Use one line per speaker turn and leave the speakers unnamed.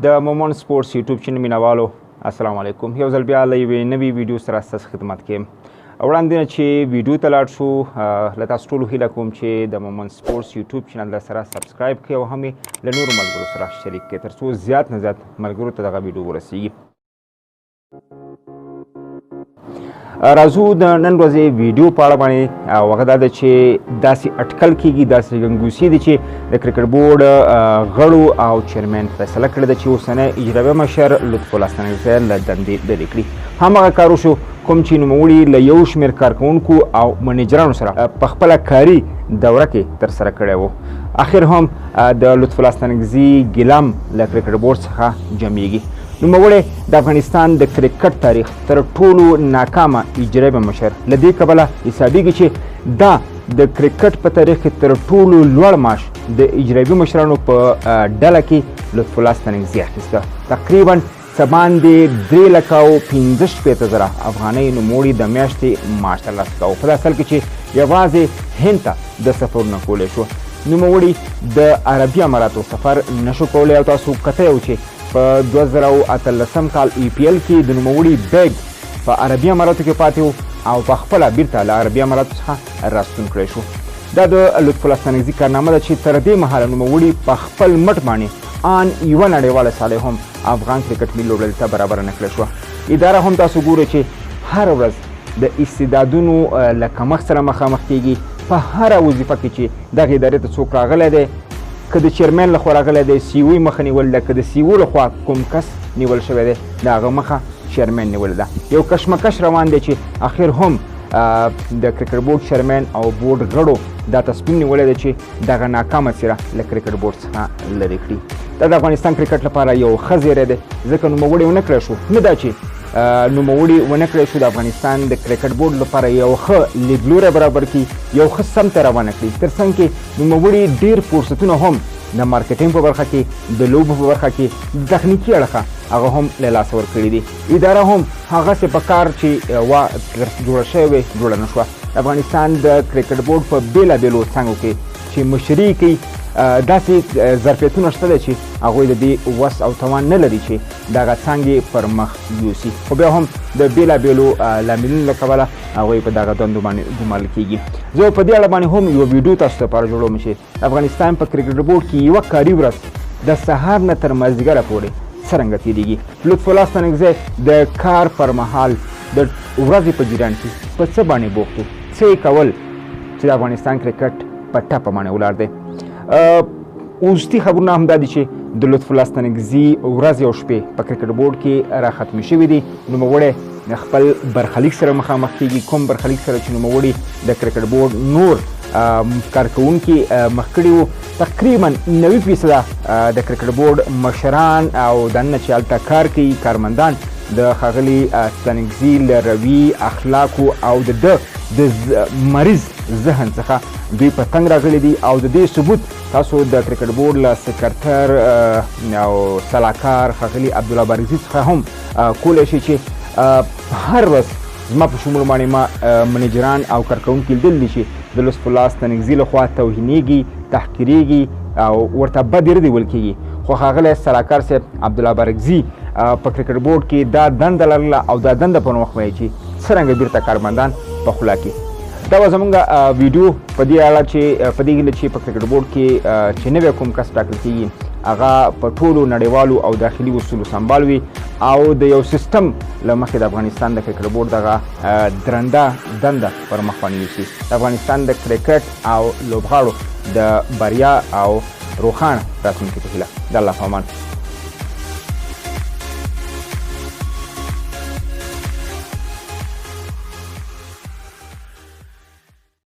د مومن سپورټس یوټیوب چینل مینوالو السلام علیکم. یو ځل بیا له یوې نوې ویډیو سره ستاسو خدمت کې یم. وړاندې نه چې ویډیو ته لاړ شو، له تاسو ټولو هیله کوم چې د مومن سپورټس یوټیوب چینل سره سبسکرایب کړئ او هم یې له نورو ملګرو سره شریک کړئ تر څو زیات نه زیات ملګرو ته دغه ویډیو ورسیږي. راځو د نن ورځې ویډیو په اړه باندې، او هغه دا ده چې داسې اټکل کېږي، داسې ګنګوسې دي چې د کرکټ بورډ غړو او چیرمین فیصله کړې ده چې اوسنی اجراییه مشر لطف الله ستانکزی له دندې لرې کړي. هماغه کار وشو کوم چې نوموړي له یو شمېر کارکوونکو او منیجرانو سره په خپله کاري دوره کې ترسره کړی و. اخر هم د لطف الله ستانکزي ګیلم له کرکټ بورډ څخه جمعیږي. نوموړی د افغانستان د کرکټ تاریخ تر ټولو ناکامه اجراییه مشر له دې کبله حسابیږي چې دا د کرکټ په تاریخ کې تر ټولو لوړ معاش د اجراییه مشرانو په ډله کې لطف الله ستانکزي اخیسته. تقریبا څه باندې 3,15,000 افغانۍ نوموړي د میاشتې معاش ترلاسه کاوه. په داسې حال کې چې یوازې هند ته د سفرونه کولی شو. نوموړي د عربي اماراتو سفر نشو کولی او تاسو کته یو چې په 2018 کال EPL کې د نوموړي بیګ په عربي اماراتو کې پاتې و او په خپله بیرته له عربي اماراتو څخه راستون کړی شو. دا د لطف الله ستانکزي کارنامه ده چې تر دې مهاله نوموړي په خپل مټ باندې ان یوه نړیواله ساله هم افغان کرکټ ملي لوبډلې ته برابره نه کړې شوه. اداره هم تاسو ګورئ چې هره ورځ د استعدادونو له کمښت سره مخامخ کیږي. په هره وظیفه کې چې دغه ادارې ته څوک راغلی دی، که د چیرمین لخوا راغلی دی CEO یې مخه نیولې ده، که د CEO لخوا کوم کس نیول شوی دی د هغه مخه چیرمین نیولې ده. یو کشمکش روان دی چې اخر هم د کرکټ بورډ چیرمین او بورډ غړو دا تصمیم نیولی دی چې دغه ناکامه څیره له کرکټ بورډ څخه لرې کړي. دا د افغانستان کرکټ لپاره یو ښه زیری دی، ځکه نوموړی ونه کړی شو، نه دا چې نوموړي ونه کړی شو د افغانستان د کرکټ بورډ لپاره یو ښه لیدلوری برابر کړي، یو ښه سمت روانه کړي. تر څنګ کې نوموړي ډېر فرصتونه هم د مارکیټینګ په برخه کې، د لوبو په برخه کې، د تخنیکي اړخه هغه هم له لاسه ورکړي دي. اداره هم هغسې په کار چې جوړه شوې وې جوړه نه شوه. افغانستان د کرکټ بورډ په بېلابېلو څانګو کې چې مشري کوي داسې ظرفیتونه شته دی چې هغوی د دې وس او توان نه لري چې دغه څانګې پر مخ یوسي، خو بیا هم د بېلابېلو لاملونو له کبله هغوی په دغه دندو باندې ګمارل کېږي. زه په دې اړه باندې هم یوه ویډیو تاسو لپاره جوړوم چې افغانستان په کرکټ بورډ کې یوه کاري ورځ د سهار نه تر مازدیګره پورې څرنګه تېرېږي. لطف الله ستانکزی د کار پر مهال د ورځې په جریان کې په څه باندې بوخت و، څه یې کول چې د افغانستان کرکټ په ټپه باندې ولاړ دی. وروستي خبرونه هم دا دي چې د لطف الله ستانکزي ورځ او شپې په کرکټ بورډ کې را ختمې شوي دي. نوموړی د خپل برخلیک سره مخامخ کېږي، کوم برخلیک سره چې نوموړي د کرکټ بورډ نور کارکوونکي مخ کړي وو. تقریبا 90% د کرکټ بورډ مشران او دننه چې هلته کار کوي کارمندان د ښاغلي ستانکزي له روي، اخلاقو او د مریض ذهن څخه دوی په تنګ راغلي دي. او د دې ثبوت تاسو د کرکټ بورډ له سکرتر او سلاکار ښاغلي عبدالله بارګزي څخه هم کولی شي چې هر ورځ زما په شمول باندې ما منیجران او کارکوونکي لیدلي چې د لطف الله ستانکزي لخوا توهینېږي، تحقیرېږي او ورته بد ردې ویل کېږي. خو ښاغلی سلاکار صاحب عبدالله بارګزي په کرکټ بورډ کې دا دنده لرله او دا دنده پر مخ وایي چې څرنګه بیرته کارمندان په خوله کړي. دا به زموږ ویډیو په دې اړه چې په دې هیله چې په کرکټ بورډ کې چې نوی کوم کس ټاکل کېږي هغه په ټولو نړیوالو او داخلي اصولو سمبال وي او د یو سیستم له مخې د افغانستان د کرکټ بورډ دغه درنده دنده پر مخ باندې یوسي. د افغانستان د کرکټ او لوبغاړو د بریا او روښانه راتلونکي په هیله. د الله په امان.